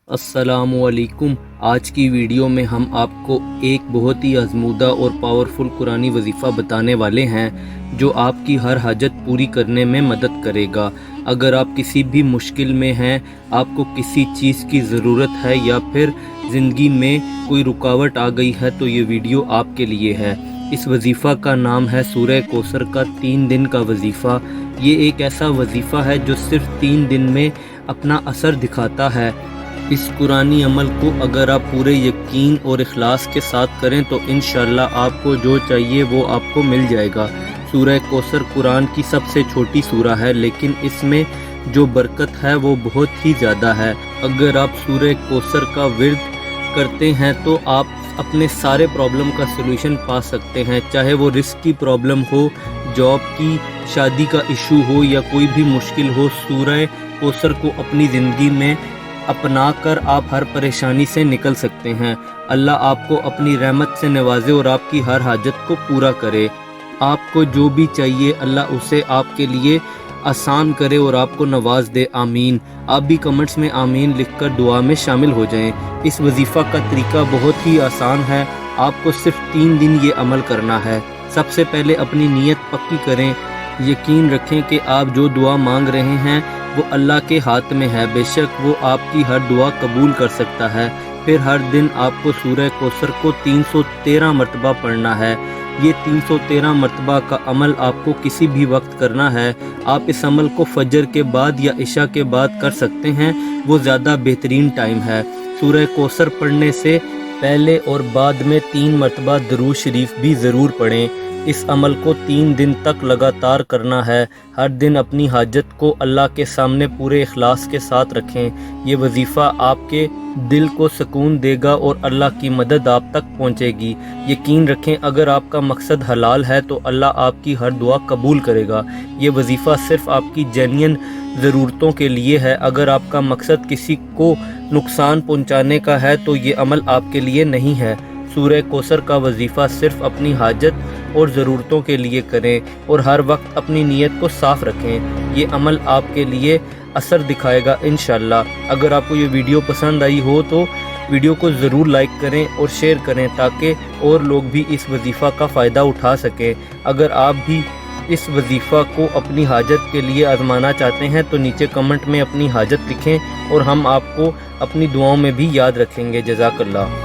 السلام علیکم۔ آج کی ویڈیو میں ہم آپ کو ایک بہت ہی آزمودہ اور پاورفل قرآنی وظیفہ بتانے والے ہیں جو آپ کی ہر حاجت پوری کرنے میں مدد کرے گا۔ اگر آپ کسی بھی مشکل میں ہیں، آپ کو کسی چیز کی ضرورت ہے یا پھر زندگی میں کوئی رکاوٹ آ گئی ہے تو یہ ویڈیو آپ کے لیے ہے۔ اس وظیفہ کا نام ہے سورہ کوثر کا 3 دن کا وظیفہ۔ یہ ایک ایسا وظیفہ ہے جو صرف 3 دن میں اپنا اثر دکھاتا ہے۔ اس قرآنی عمل کو اگر آپ پورے یقین اور اخلاص کے ساتھ کریں تو انشاءاللہ آپ کو جو چاہیے وہ آپ کو مل جائے گا۔ سورہ کوثر قرآن کی سب سے چھوٹی سورہ ہے، لیکن اس میں جو برکت ہے وہ بہت ہی زیادہ ہے۔ اگر آپ سورہ کوثر کا ورد کرتے ہیں تو آپ اپنے سارے پرابلم کا سلوشن پا سکتے ہیں، چاہے وہ رزق کی پرابلم ہو، جاب کی، شادی کا ایشو ہو یا کوئی بھی مشکل ہو۔ سورہ کوثر کو اپنی زندگی میں اپنا کر آپ ہر پریشانی سے نکل سکتے ہیں۔ اللہ آپ کو اپنی رحمت سے نوازے اور آپ کی ہر حاجت کو پورا کرے۔ آپ کو جو بھی چاہیے اللہ اسے آپ کے لیے آسان کرے اور آپ کو نواز دے، آمین۔ آپ بھی کمنٹس میں آمین لکھ کر دعا میں شامل ہو جائیں۔ اس وظیفہ کا طریقہ بہت ہی آسان ہے، آپ کو صرف 3 دن یہ عمل کرنا ہے۔ سب سے پہلے اپنی نیت پکی کریں، یقین رکھیں کہ آپ جو دعا مانگ رہے ہیں وہ اللہ کے ہاتھ میں ہے، بے شک وہ آپ کی ہر دعا قبول کر سکتا ہے۔ پھر ہر دن آپ کو سورہ کوثر کو 313 مرتبہ پڑھنا ہے۔ یہ 313 مرتبہ کا عمل آپ کو کسی بھی وقت کرنا ہے۔ آپ اس عمل کو فجر کے بعد یا عشاء کے بعد کر سکتے ہیں، وہ زیادہ بہترین ٹائم ہے۔ سورہ کوثر پڑھنے سے پہلے اور بعد میں 3 مرتبہ درود شریف بھی ضرور پڑھیں۔ اس عمل کو 3 دن تک لگاتار کرنا ہے۔ ہر دن اپنی حاجت کو اللہ کے سامنے پورے اخلاص کے ساتھ رکھیں۔ یہ وظیفہ آپ کے دل کو سکون دے گا اور اللہ کی مدد آپ تک پہنچے گی۔ یقین رکھیں اگر آپ کا مقصد حلال ہے تو اللہ آپ کی ہر دعا قبول کرے گا۔ یہ وظیفہ صرف آپ کی جینین ضرورتوں کے لیے ہے۔ اگر آپ کا مقصد کسی کو نقصان پہنچانے کا ہے تو یہ عمل آپ کے لیے نہیں ہے۔ سورہ کوثر کا وظیفہ صرف اپنی حاجت اور ضرورتوں کے لیے کریں اور ہر وقت اپنی نیت کو صاف رکھیں۔ یہ عمل آپ کے لیے اثر دکھائے گا انشاءاللہ۔ اگر آپ کو یہ ویڈیو پسند آئی ہو تو ویڈیو کو ضرور لائک کریں اور شیئر کریں تاکہ اور لوگ بھی اس وظیفہ کا فائدہ اٹھا سکیں۔ اگر آپ بھی اس وظیفہ کو اپنی حاجت کے لیے آزمانا چاہتے ہیں تو نیچے کمنٹ میں اپنی حاجت لکھیں اور ہم آپ کو اپنی دعاؤں میں بھی یاد رکھیں گے۔ جزاک اللہ۔